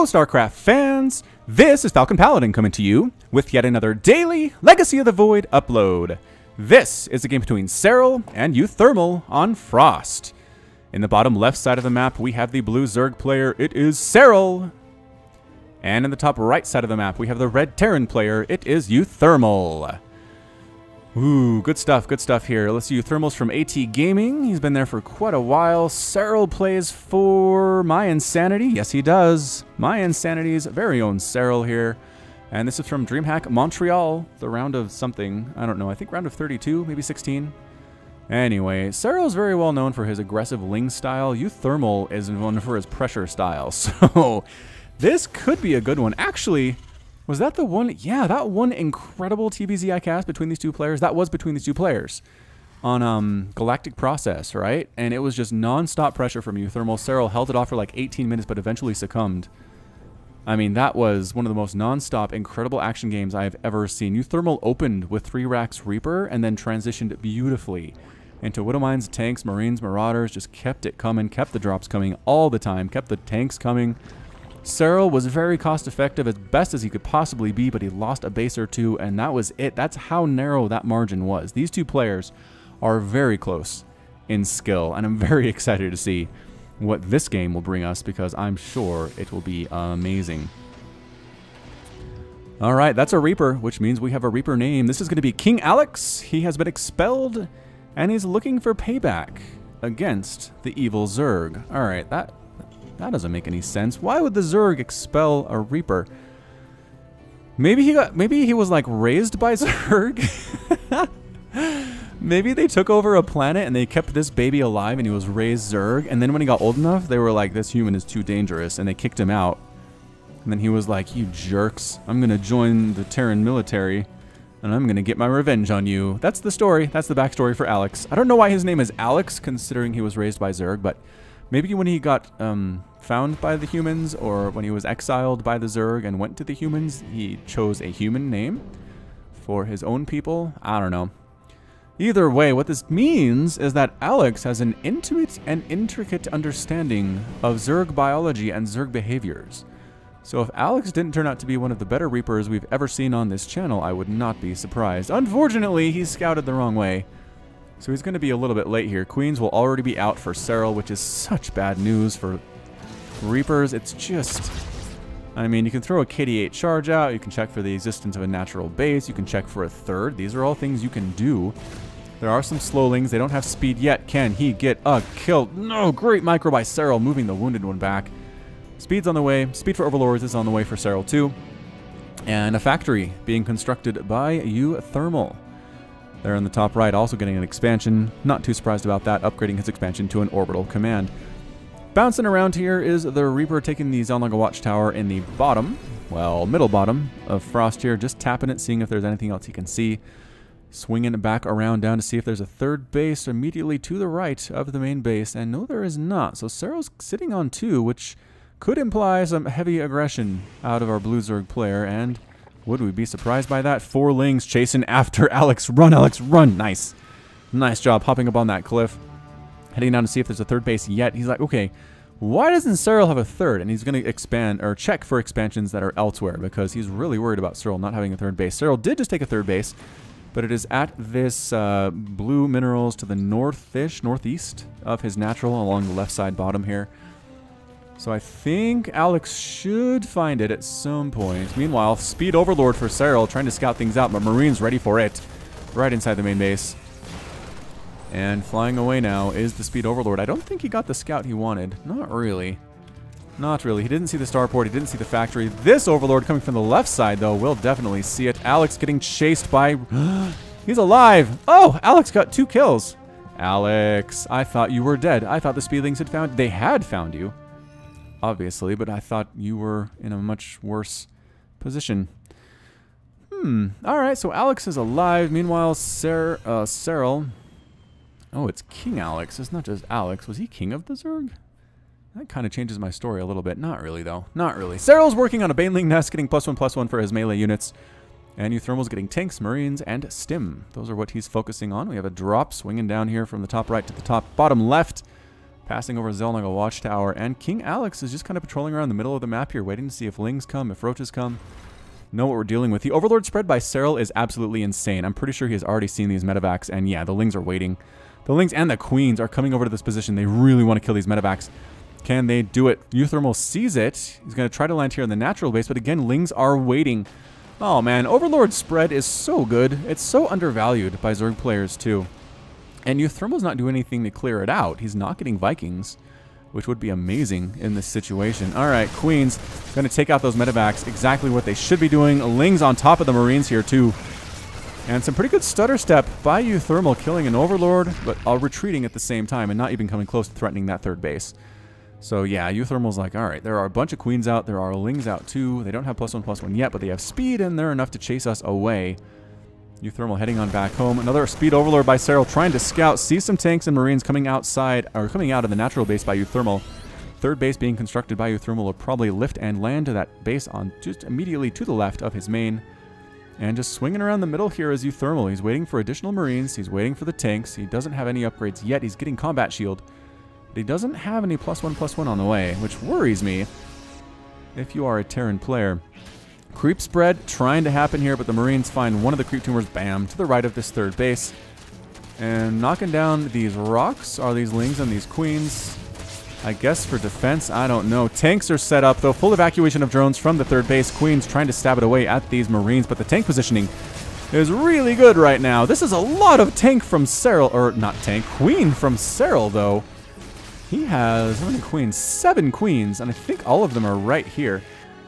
StarCraft fans! This is Falcon Paladin coming to you with yet another daily Legacy of the Void upload. This is a game between Serral and uThermal on Frost. In the bottom left side of the map, we have the blue Zerg player. It is Serral. And in the top right side of the map, we have the red Terran player. It is uThermal. Ooh, good stuff here. Let's see, uThermal's from AT Gaming. He's been there for quite a while. Serral plays for My Insanity. Yes, he does. My Insanity's very own Serral here. And this is from Dreamhack, Montreal. The round of something. I don't know. I think round of 32, maybe 16. Anyway, Serral's very well known for his aggressive Ling style. uThermal is known for his pressure style. So this could be a good one. Actually, was that the one? Yeah, that one incredible TBZ I cast between these two players. That was between these two players on Galactic Process, right? And it was just non-stop pressure from uThermal. Serral held it off for like 18 minutes, but eventually succumbed. I mean, that was one of the most non-stop, incredible action games I've ever seen. uThermal opened with 3 racks Reaper and then transitioned beautifully into Widowmines, tanks, Marines, Marauders. Just kept it coming, kept the drops coming all the time, kept the tanks coming. Serral was very cost-effective, as best as he could possibly be, but he lost a base or two, and that was it. That's how narrow that margin was. These two players are very close in skill, and I'm very excited to see what this game will bring us, because I'm sure it will be amazing. All right, that's a Reaper, which means we have a Reaper name. This is going to be King Alex. He has been expelled, and he's looking for payback against the evil Zerg. All right, that doesn't make any sense. Why would the Zerg expel a Reaper? Maybe he was like raised by Zerg. Maybe they took over a planet and they kept this baby alive and he was raised Zerg, and then when he got old enough, they were like, this human is too dangerous, and they kicked him out. And then he was like, you jerks, I'm gonna join the Terran military and I'm gonna get my revenge on you. That's the story. That's the backstory for Alex. I don't know why his name is Alex, considering he was raised by Zerg, but maybe when he got found by the humans, or when he was exiled by the Zerg and went to the humans, he chose a human name for his own people. I don't know. Either way, what this means is that Alex has an intimate and intricate understanding of Zerg biology and Zerg behaviors. So if Alex didn't turn out to be one of the better Reapers we've ever seen on this channel, I would not be surprised. Unfortunately, he scouted the wrong way, so he's going to be a little bit late here. Queens will already be out for Serral, which is such bad news for Reapers. It's just, I mean, you can throw a KD8 charge out, you can check for the existence of a natural base, you can check for a third. These are all things you can do. There are some slowlings. They don't have speed yet. Can he get a kill? No, great micro by Serral, moving the wounded one back. Speed's on the way. Speed for Overlords is on the way for Serral too. And a factory being constructed by uThermal. There in the top right, also getting an expansion. Not too surprised about that, upgrading his expansion to an orbital command. Bouncing around here is the Reaper taking the Zelnaga Watchtower in the bottom, well, middle bottom of Frost here, just tapping it, seeing if there's anything else he can see. Swinging it back around down to see if there's a third base immediately to the right of the main base, and no, there is not. So Serral's sitting on 2, which could imply some heavy aggression out of our blue Zerg player, and would we be surprised by that? 4 Lings chasing after Alex. Run, Alex, run. Nice. Nice job hopping up on that cliff. Heading down to see if there's a third base yet. He's like, okay, why doesn't Serral have a third? And he's going to expand, or check for expansions that are elsewhere, because he's really worried about Serral not having a third base. Serral did just take a third base, but it is at this blue minerals to the northeast of his natural, along the left side bottom here. So I think Alex should find it at some point. Meanwhile, Speed Overlord for Serral, trying to scout things out, but Marine's ready for it. Right inside the main base. And flying away now is the Speed Overlord. I don't think he got the scout he wanted. Not really. Not really. He didn't see the starport. He didn't see the factory. This Overlord coming from the left side, though, will definitely see it. Alex getting chased by... He's alive! Oh, Alex got 2 kills. Alex, I thought you were dead. I thought the Speedlings had found... They had found you, obviously, but I thought you were in a much worse position. Alright, so Alex is alive. Meanwhile, Serral... Oh, it's King Alex. It's not just Alex. Was he king of the Zerg? That kind of changes my story a little bit. Not really, though. Not really. Serral's working on a Baneling nest, getting +1/+1 for his melee units. And uThermal's getting tanks, Marines, and Stim. Those are what he's focusing on. We have a drop swinging down here from the top right to the top bottom left. Passing over Zelnaga Watchtower, and King Alex is just kind of patrolling around the middle of the map here, waiting to see if Lings come, if Roaches come. Know what we're dealing with. The Overlord spread by Serral is absolutely insane. I'm pretty sure he has already seen these medevacs, and yeah, the Lings are waiting. The Lings and the Queens are coming over to this position. They really want to kill these medevacs. Can they do it? uThermal sees it. He's going to try to land here in the natural base, but again, Lings are waiting. Oh man, Overlord spread is so good. It's so undervalued by Zerg players too. And uThermal's not doing anything to clear it out. He's not getting Vikings, which would be amazing in this situation. All right, Queens going to take out those medevacs. Exactly what they should be doing. Lings on top of the Marines here too. And some pretty good stutter step by uThermal, killing an Overlord, but retreating at the same time and not even coming close to threatening that third base. So yeah, uThermal's like, all right, there are a bunch of Queens out. There are Lings out too. They don't have +1/+1 yet, but they have speed and they're enough to chase us away. uThermal heading on back home. Another speed Overlord by Serral trying to scout. See some tanks and Marines coming outside, or coming out of the natural base by uThermal. Third base being constructed by uThermal will probably lift and land to that base on just immediately to the left of his main. And just swinging around the middle here is uThermal. He's waiting for additional Marines. He's waiting for the tanks. He doesn't have any upgrades yet. He's getting combat shield. But he doesn't have any +1/+1 on the way, which worries me if you are a Terran player. Creep spread trying to happen here, but the Marines find one of the creep tumors, bam, to the right of this third base. And knocking down these rocks are these Lings and these Queens. I guess for defense, I don't know. Tanks are set up, though. Full evacuation of drones from the third base. Queens trying to stab it away at these Marines, but the tank positioning is really good right now. This is a lot of tank from Serral, or not tank, Queen from Serral, though. He has, how many Queens? 7 Queens, and I think all of them are right here.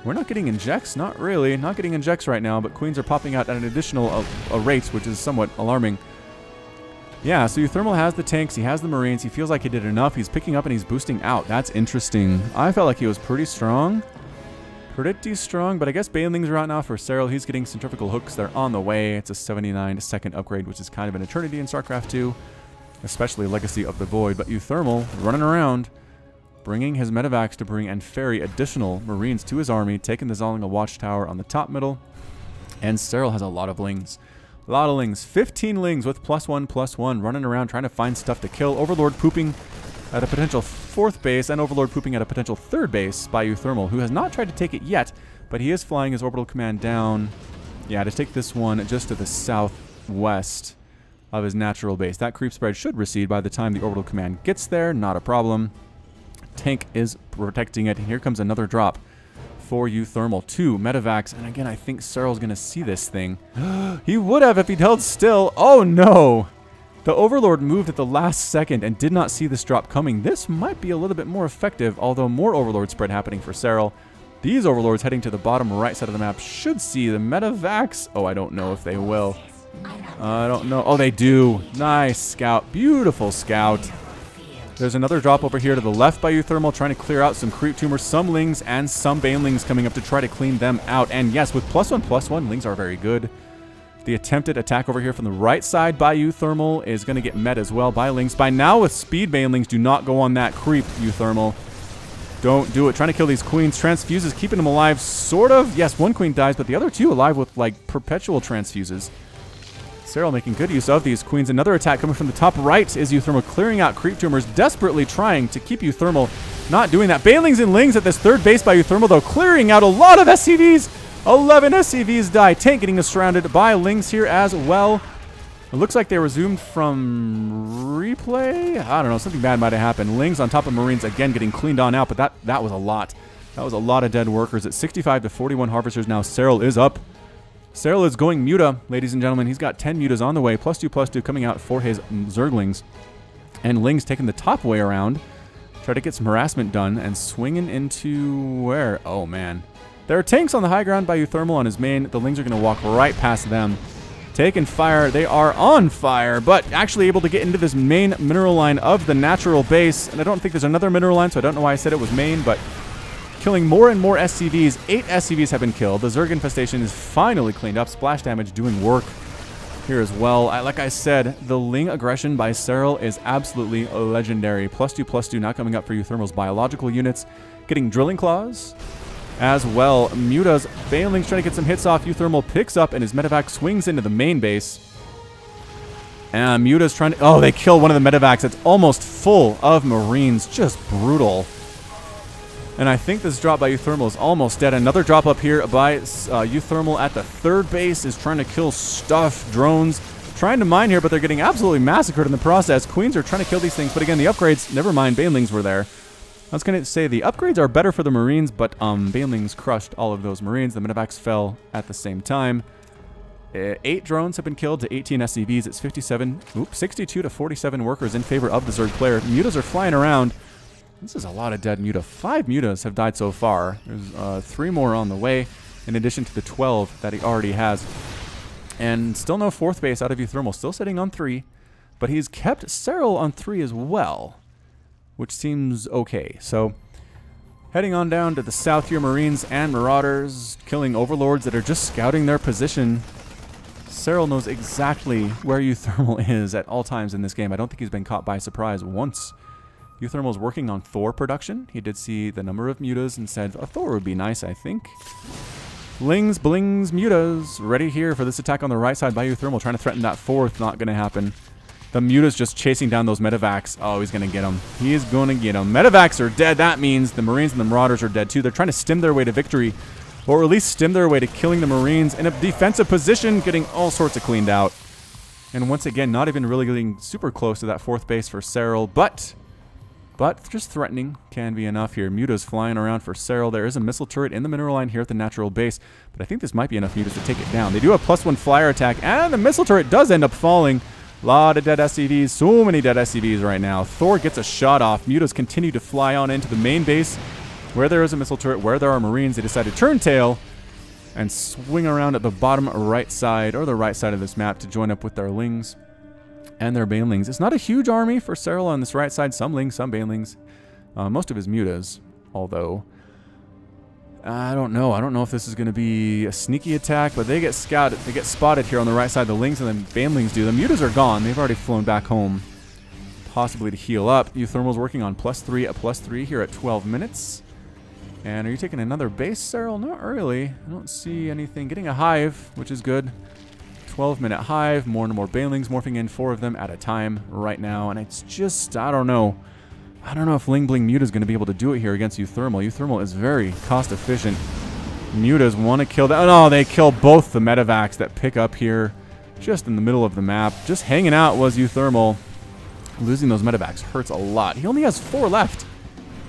We're not getting injects, not really. Not getting injects right now, but Queens are popping out at an additional rate, which is somewhat alarming. Yeah, so uThermal has the tanks, he has the Marines, he feels like he did enough. He's picking up and he's boosting out. That's interesting. I felt like he was pretty strong. Pretty strong, but I guess Banelings are out now for Serral. He's getting centrifugal hooks. They're on the way. It's a 79-second upgrade, which is kind of an eternity in StarCraft 2, especially Legacy of the Void. But uThermal running around, bringing his medevacs to bring and ferry additional Marines to his army, taking the Zelnaga Watchtower on the top middle. And Serral has a lot of Lings. A lot of Lings. 15 Lings with +1/+1 running around trying to find stuff to kill. Overlord pooping at a potential 4th base and Overlord pooping at a potential 3rd base by uThermal, who has not tried to take it yet, but he is flying his orbital command down. Yeah, to take this one just to the southwest of his natural base. That creep spread should recede by the time the orbital command gets there. Not a problem. Tank is protecting it. Here comes another drop for uThermal. 2 medevacs, and again, I think Serral's going to see this thing. He would have if he'd held still. Oh no! The Overlord moved at the last second and did not see this drop coming. This might be a little bit more effective, although more Overlord spread happening for Serral. These Overlords heading to the bottom right side of the map should see the medevacs. Oh, I don't know if they will. I don't know. Oh, they do. Nice scout. Beautiful scout. There's another drop over here to the left by uThermal, trying to clear out some creep tumors, some Lings, and some Banelings coming up to try to clean them out. And yes, with +1/+1, Lings are very good. The attempted attack over here from the right side by uThermal is going to get met as well by Lings. By now, with speed Banelings, do not go on that creep, uThermal. Don't do it. Trying to kill these Queens. Transfuses, keeping them alive, sort of. Yes, one Queen dies, but the other 2 alive with, like, perpetual transfuses. Serral making good use of these Queens. Another attack coming from the top right is uThermal clearing out creep tumors, desperately trying to keep uThermal not doing that. Banelings and Lings at this 3rd base by uThermal, though, clearing out a lot of SCVs. 11 SCVs die. Tank getting surrounded by Lings here as well. It looks like they resumed from replay. I don't know. Something bad might have happened. Lings on top of Marines again getting cleaned on out, but that was a lot. That was a lot of dead workers. At 65 to 41 Harvesters now, Serral is up. Serral is going Muta, ladies and gentlemen. He's got 10 Mutas on the way. +2/+2 coming out for his Zerglings. And Lings taking the top way around. Try to get some harassment done and swinging into where? Oh, man. There are tanks on the high ground by uThermal on his main. The Lings are going to walk right past them. Taking fire. They are on fire, but actually able to get into this main mineral line of the natural base. And I don't think there's another mineral line, so I don't know why I said it was main, but killing more and more SCVs. 8 SCVs have been killed. The Zerg infestation is finally cleaned up. Splash damage doing work here as well. Like I said, the Ling aggression by Serral is absolutely legendary. +2/+2 now coming up for uThermal's biological units. Getting drilling claws as well. Muta's Banelings trying to get some hits off. uThermal picks up and his medevac swings into the main base. And Muta's trying to... Oh, they kill one of the medevacs. It's almost full of Marines. Just brutal. And I think this drop by uThermal is almost dead. Another drop up here by uThermal at the third base is trying to kill stuff. Drones trying to mine here, but they're getting absolutely massacred in the process. Queens are trying to kill these things. But again, the upgrades, never mind, Banelings were there. I was going to say the upgrades are better for the Marines, but Banelings crushed all of those Marines. The medevacs fell at the same time. 8 drones have been killed to 18 SCVs. It's 62 to 47 workers in favor of the Zerg player. Mutas are flying around. This is a lot of dead Muta. 5 Mutas have died so far. There's 3 more on the way, in addition to the 12 that he already has. And still no 4th base out of uThermal. Still sitting on 3, but he's kept Serral on 3 as well, which seems okay. So heading on down to the south here, Marines and Marauders killing Overlords that are just scouting their position. Serral knows exactly where uThermal is at all times in this game. I don't think he's been caught by surprise once. uThermal is working on Thor production. He did see the number of Mutas and said a Thor would be nice, I think. Blings, blings, Mutas. Ready here for this attack on the right side by uThermal. Trying to threaten that 4th. Not going to happen. The Muta's just chasing down those medevacs. Oh, he's going to get them. He is going to get them. Medevacs are dead. That means the Marines and the Marauders are dead too. They're trying to stem their way to victory, or at least stem their way to killing the Marines in a defensive position, getting all sorts of cleaned out. And once again, not even really getting super close to that 4th base for Serral, but just threatening can be enough here. Muta's flying around for Serral. There is a missile turret in the mineral line here at the natural base, but I think this might be enough Mutas to take it down. They do have +1 flyer attack, and the missile turret does end up falling. A lot of dead SCVs, so many dead SCVs right now. Thor gets a shot off. Mutas continue to fly on into the main base, where there is a missile turret, where there are Marines. They decide to turn tail and swing around at the bottom right side, or the right side of this map, to join up with their Lings and their Banelings. It's not a huge army for Serral on this right side. Some Lings, some Banelings. Most of his Mutas, although I don't know. I don't know if this is going to be a sneaky attack, but they get scouted. They get spotted here on the right side. The Lings and the Banelings do. The Mutas are gone. They've already flown back home, possibly to heal up. uThermal's working on +3 at +3 here at 12 minutes. And are you taking another base, Serral? Not really. I don't see anything. Getting a hive, which is good. 12-minute hive. More and more Banelings morphing in, 4 of them at a time right now. And it's just, I don't know. I don't know if Ling Bling Muta is going to be able to do it here against uThermal. uThermal is very cost efficient. Mutas want to kill that. Oh, no, they kill both the medevacs that pick up here just in the middle of the map. Just hanging out was uThermal. Losing those medevacs hurts a lot. He only has 4 left.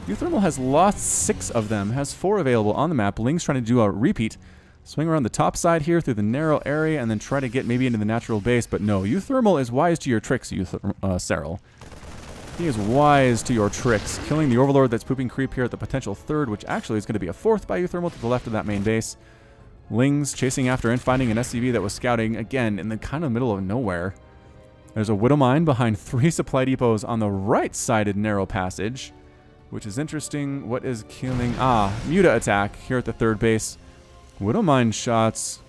uThermal has lost 6 of them, has 4 available on the map. Ling's trying to do a repeat. Swing around the top side here through the narrow area and then try to get maybe into the natural base. But no, uThermal is wise to your tricks, Serral. He is wise to your tricks. Killing the Overlord that's pooping creep here at the potential 3rd, which actually is going to be a 4th by uThermal to the left of that main base. Lings chasing after and finding an SCV that was scouting, again, in the kind of middle of nowhere. There's a Widow Mine behind 3 supply depots on the right-sided narrow passage, which is interesting. What is killing? Muta attack here at the 3rd base. Widow Mine shots.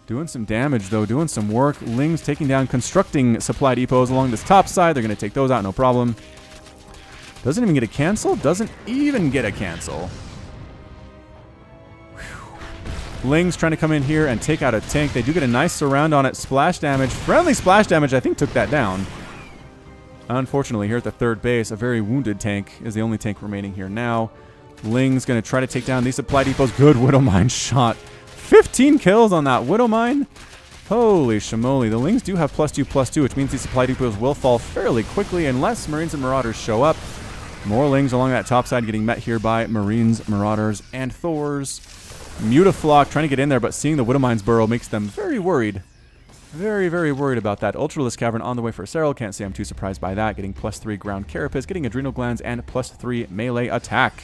Doing some damage, though. Doing some work. Ling's taking down constructing supply depots along this top side. They're going to take those out, no problem. Doesn't even get a cancel. Doesn't even get a cancel. Whew. Ling's trying to come in here and take out a tank. They do get a nice surround on it. Splash damage. Friendly splash damage, I think, took that down. Unfortunately, here at the 3rd base, a very wounded tank is the only tank remaining here now. Ling's going to try to take down these supply depots. Good Widow Mine shot. 15 kills on that Widow Mine. Holy shamoly. The Lings do have +2/+2, which means these supply depots will fall fairly quickly unless Marines and Marauders show up. More Lings along that top side getting met here by Marines, Marauders, and Thors. Mutaflock trying to get in there, but seeing the Widow Mine's burrow makes them very worried. Very, very worried about that. Ultralisk Cavern on the way for Serral. Can't say I'm too surprised by that. Getting +3 ground carapace, getting adrenal glands, and +3 melee attack.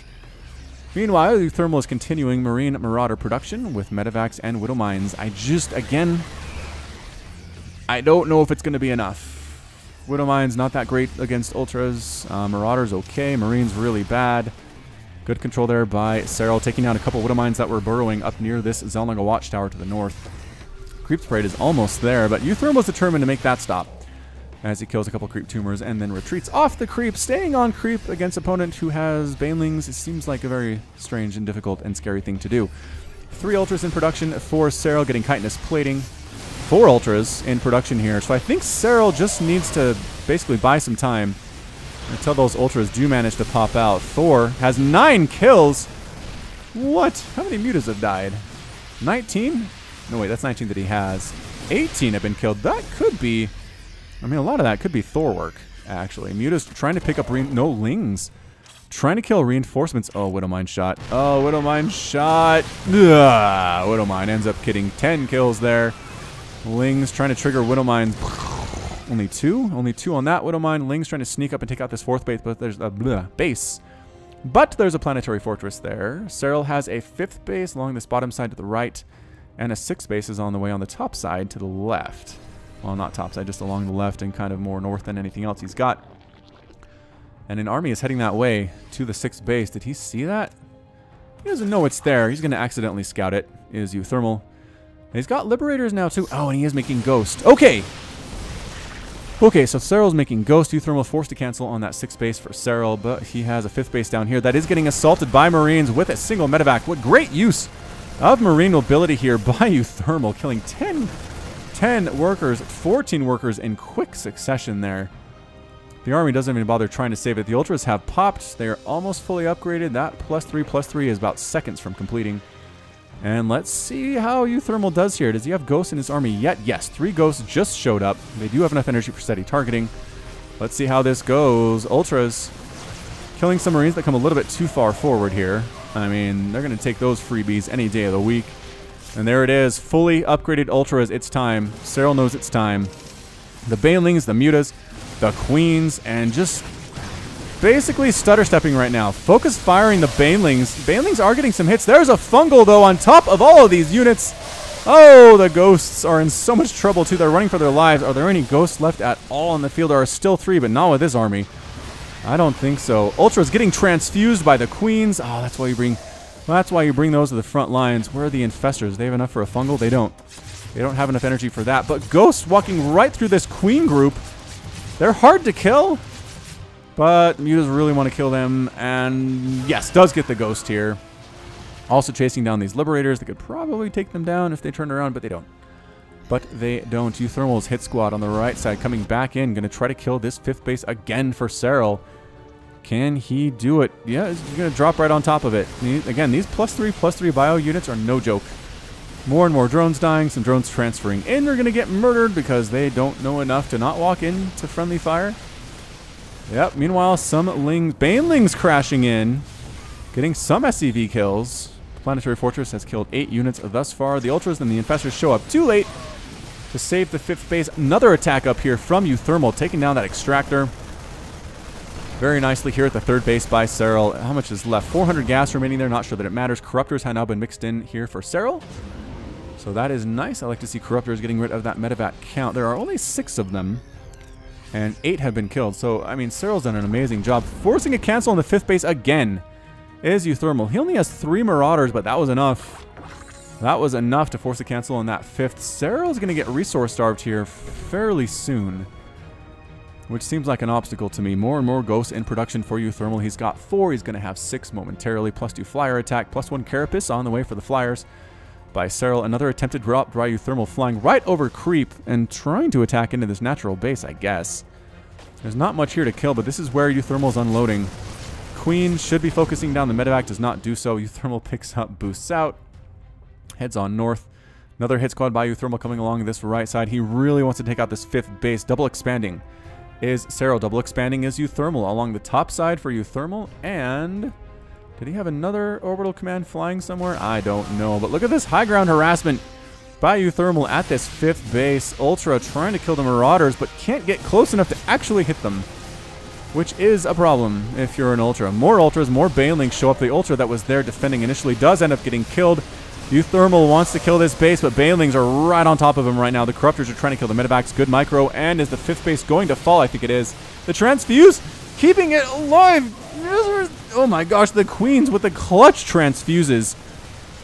Meanwhile, uThermal is continuing Marine Marauder production with medevacs and Widow Mines. Again, I don't know if it's going to be enough. Widow Mines not that great against Ultras. Marauders okay. Marines really bad. Good control there by Serral, taking down a couple Widow Mines that were burrowing up near this Zelnaga watchtower to the north. Creep Parade is almost there, but uThermal is determined to make that stop as he kills a couple creep tumors and then retreats off the creep, staying on creep against opponent who has Banelings. It seems like a very strange and difficult and scary thing to do. 3 Ultras in production for Serral, getting chitinous plating. 4 ultras in production here. So I think Serral just needs to basically buy some time until those ultras do manage to pop out. Thor has 9 kills. What? How many mutas have died? 19? No, wait, that's 19 that he has. 18 have been killed. That could be... I mean, a lot of that could be Thor work, actually. Muta's trying to pick up... No, Lings. Trying to kill reinforcements. Oh, Widowmine shot. Oh, Widowmine shot. Ugh. Widowmine ends up getting 10 kills there. Lings trying to trigger Widowmine. Only 2? Only 2 on that Widowmine. Lings trying to sneak up and take out this 4th base, but there's a base. But there's a planetary fortress there. Serral has a 5th base along this bottom side to the right, and a 6th base is on the way on the top side to the left. Well, not top side, just along the left and kind of more north than anything else he's got. And an army is heading that way to the 6th base. Did he see that? He doesn't know it's there. He's going to accidentally scout it. Is uThermal. He's got Liberators now, too. Oh, and he is making Ghost. Okay. Okay, so Serral's making Ghost. uThermal forced to cancel on that 6th base for Serral, but he has a 5th base down here that is getting assaulted by Marines with a single medevac. What great use of Marine mobility here by uThermal, killing 10 workers, 14 workers in quick succession there. The army doesn't even bother trying to save it. The ultras have popped. They are almost fully upgraded. That +3/+3 is about seconds from completing. And let's see how uThermal does here. Does he have ghosts in his army yet? Yes, 3 ghosts just showed up. They do have enough energy for steady targeting. Let's see how this goes. Ultras killing some Marines that come a little bit too far forward here. I mean, they're going to take those freebies any day of the week. And there it is. Fully upgraded ultras. It's time. Serral knows it's time. The Banelings, the Mutas, the Queens, and just basically stutter stepping right now. Focus firing the Banelings. Banelings are getting some hits. There's a fungal, though, on top of all of these units. Oh, the Ghosts are in so much trouble, too. They're running for their lives. Are there any Ghosts left at all in the field? There are still 3, but not with this army. I don't think so. Ultra's getting transfused by the Queens. Oh, that's why you bring... Well, that's why you bring those to the front lines. Where are the Infestors? They have enough for a fungal? They don't. They don't have enough energy for that. But Ghosts walking right through this Queen group. They're hard to kill. But Mutas really want to kill them. And yes, does get the Ghost here. Also chasing down these Liberators. They could probably take them down if they turn around, but they don't. But they don't. uThermal's hit squad on the right side coming back in. Going to try to kill this 5th base again for Serral. Can he do it? Yeah, he's going to drop right on top of it. Again, these +3/+3 bio units are no joke. More and more drones dying, some drones transferring in. They're going to get murdered because they don't know enough to not walk into friendly fire. Yep, meanwhile, some Banelings crashing in, getting some SCV kills. Planetary Fortress has killed 8 units thus far. The Ultras and the Infestors show up too late to save the 5th base. Another attack up here from uThermal, taking down that Extractor. Very nicely here at the 3rd base by Serral. How much is left? 400 gas remaining there. Not sure that it matters. Corruptors have now been mixed in here for Serral. So that is nice. I like to see Corruptors getting rid of that medevac count. There are only 6 of them, and 8 have been killed. So, I mean, Serral's done an amazing job. Forcing a cancel on the 5th base again is uThermal. He only has 3 Marauders, but that was enough. That was enough to force a cancel on that 5th. Serral's going to get resource starved here fairly soon, which seems like an obstacle to me. More and more Ghosts in production for uThermal. He's got 4. He's going to have 6 momentarily. +2 flyer attack. +1 Carapace on the way for the flyers by Serral. Another attempted drop by uThermal, flying right over creep and trying to attack into this natural base, I guess. There's not much here to kill, but this is where uThermal's unloading. Queen should be focusing down. The medevac does not do so. uThermal picks up, boosts out, heads on north. Another hit squad by uThermal coming along this right side. He really wants to take out this 5th base. Double expanding is Serral. Double expanding is uThermal along the top side for uThermal. And did he have another orbital command flying somewhere? I don't know. But look at this high ground harassment by uThermal at this 5th base. Ultra trying to kill the Marauders, but can't get close enough to actually hit them, which is a problem if you're an Ultra. More Ultras, more Banelings show up. The Ultra that was there defending initially does end up getting killed. uThermal wants to kill this base, but Banelings are right on top of him right now. The Corruptors are trying to kill the medevacs. Good micro. And is the 5th base going to fall? I think it is. The Transfuse keeping it alive. Oh my gosh, the Queens with the clutch transfuses.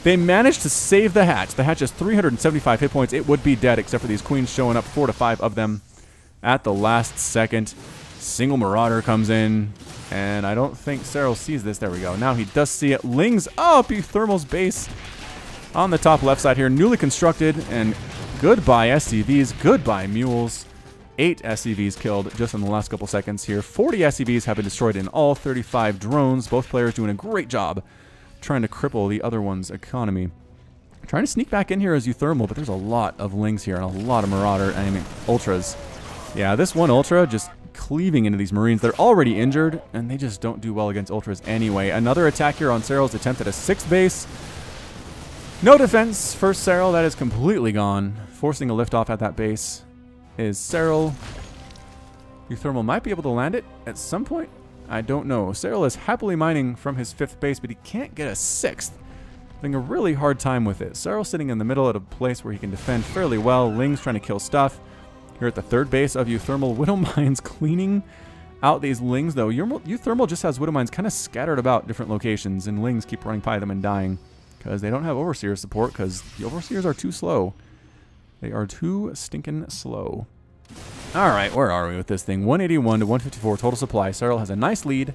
They managed to save the hatch. The hatch has 375 hit points. It would be dead except for these Queens showing up, 4 to 5 of them at the last second. Single Marauder comes in, and I don't think Serral sees this. There we go. Now he does see it. Lings up uThermal's base on the top left side here, newly constructed, and Goodbye SCVs, goodbye mules. 8 SCVs killed just in the last couple seconds here. 40 SCVs have been destroyed in all. 35 drones. Both players doing a great job trying to cripple the other one's economy. Trying to sneak back in here as uThermal, but there's a lot of Lings here and a lot of Marauder, I mean, Ultras. Yeah, this one Ultra just cleaving into these Marines. They're already injured, and they just don't do well against Ultras anyway. Another attack here on Serral's attempt at a 6th base. No defense for Serral. That is completely gone. Forcing a liftoff at that base is Serral. uThermal might be able to land it at some point. I don't know. Serral is happily mining from his 5th base, but he can't get a 6th. Having a really hard time with it. Serral sitting in the middle at a place where he can defend fairly well. Ling's trying to kill stuff. Here at the 3rd base of uThermal, Widow Mines cleaning out these Lings, though. uThermal just has Widow Mines kind of scattered about different locations, and Lings keep running by them and dying because they don't have Overseer support because the Overseers are too slow. They are too stinking slow. All right, where are we with this thing? 181 to 154 total supply. Serral has a nice lead.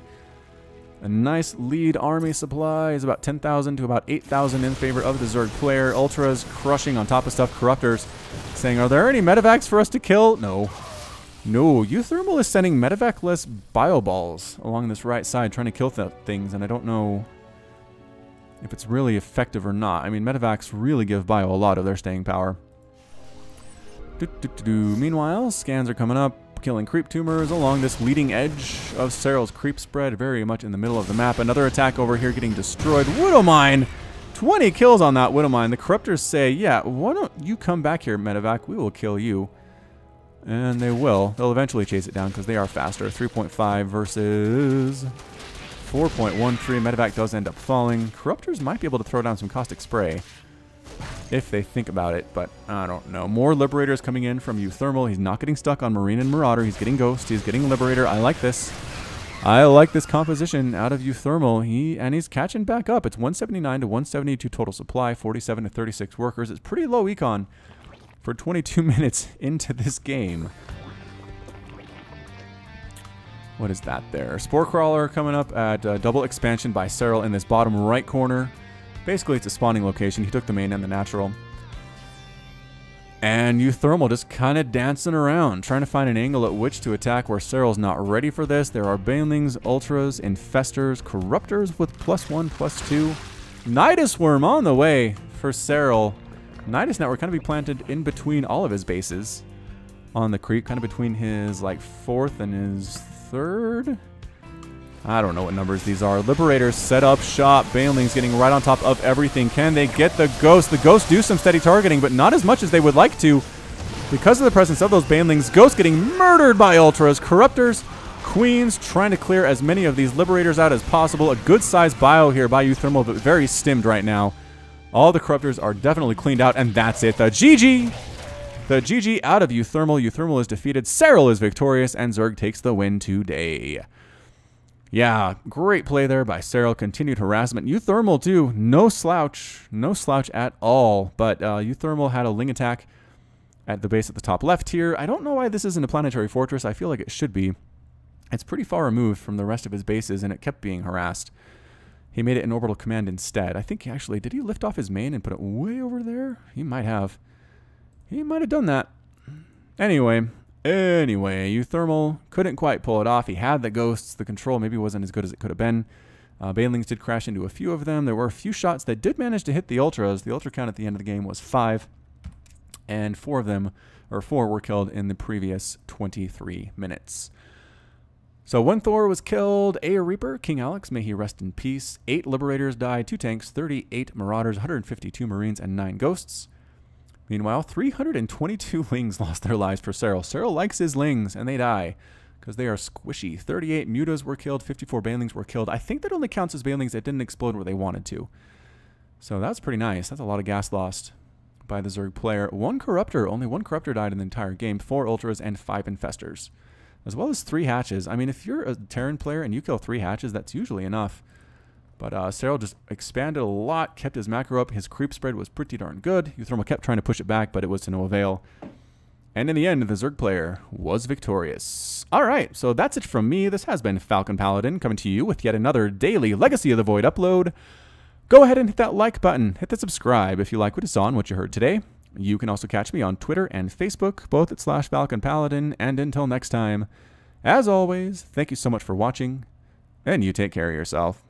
A nice lead. Army supply is about 10,000 to about 8,000 in favor of the Zerg player. Ultras crushing on top of stuff. Corruptors saying, are there any medevacs for us to kill? No. No. uThermal is sending medevac-less bioballs along this right side trying to kill things, and I don't know if it's really effective or not. I mean, medevacs really give bio a lot of their staying power. Meanwhile, scans are coming up. Killing creep tumors along this leading edge of Serral's creep spread, very much in the middle of the map. Another attack over here getting destroyed. Widow Mine! 20 kills on that Widow Mine. The Corruptors say, yeah, why don't you come back here, Medevac? We will kill you. And they will. They'll eventually chase it down because they are faster. 3.5 versus 4.13. Medevac does end up falling. Corruptors might be able to throw down some caustic spray if they think about it, but I don't know. More Liberators coming in from uThermal. He's not getting stuck on Marine and Marauder. He's getting Ghost. He's getting Liberator. I like this. I like this composition out of uThermal. He's catching back up. It's 179 to 172 total supply, 47 to 36 workers. It's pretty low econ for 22 minutes into this game. What is that there? Spore Crawler coming up at double expansion by Serral in this bottom right corner. Basically, it's a spawning location. He took the main and the natural. And uThermal just kind of dancing around, trying to find an angle at which to attack where Serral's not ready for this. There are Banelings, Ultras, Infestors, Corruptors with +1, +2. Nidus Worm on the way for Serral. Nidus Network kind of be planted in between all of his bases on the creek, kind of between his, like, 4th and his 3rd. I don't know what numbers these are. Liberators set up shop. Banelings getting right on top of everything. Can they get the Ghost? The Ghosts do some steady targeting, but not as much as they would like to because of the presence of those Banelings. Ghosts getting murdered by Ultras. Corruptors, Queens trying to clear as many of these Liberators out as possible. A good-sized bio here by uThermal, but very stimmed right now. All the Corruptors are definitely cleaned out, and that's it. The GG! The GG out of uThermal. uThermal is defeated. Serral is victorious, and Zerg takes the win today. Yeah, great play there by Serral. Continued harassment. uThermal, too. No slouch. No slouch at all. But uThermal had a Ling attack at the base at the top left here. I don't know why this isn't a planetary fortress. I feel like it should be. It's pretty far removed from the rest of his bases, and it kept being harassed. He made it an orbital command instead. I think he actually... Did he lift off his main and put it way over there? He might have. He might have done that. Anyway, uThermal couldn't quite pull it off. He had the Ghosts. The control maybe wasn't as good as it could have been. Banelings did crash into a few of them. There were a few shots that did manage to hit the Ultras. The Ultra count at the end of the game was 5. And 4 were killed in the previous 23 minutes. So 1 Thor was killed, a Reaper, King Alex, may he rest in peace. 8 Liberators died, 2 tanks, 38 Marauders, 152 Marines, and 9 Ghosts. Meanwhile, 322 Lings lost their lives for Serral. Serral likes his Lings, and they die because they are squishy. 38 Mutas were killed, 54 Banelings were killed. I think that only counts as Banelings that didn't explode where they wanted to. So that's pretty nice. That's a lot of gas lost by the Zerg player. 1 Corruptor, only 1 Corruptor died in the entire game. 4 Ultras and 5 Infestors, as well as 3 Hatches. I mean, if you're a Terran player and you kill 3 Hatches, that's usually enough. But Serral just expanded a lot, kept his macro up. His creep spread was pretty darn good. uThermal kept trying to push it back, but it was to no avail. And in the end, the Zerg player was victorious. All right, so that's it from me. This has been Falcon Paladin coming to you with yet another daily Legacy of the Void upload. Go ahead and hit that like button. Hit the subscribe if you like what you saw and what you heard today. You can also catch me on Twitter and Facebook, both at /FalconPaladin. And until next time, as always, thank you so much for watching, and you take care of yourself.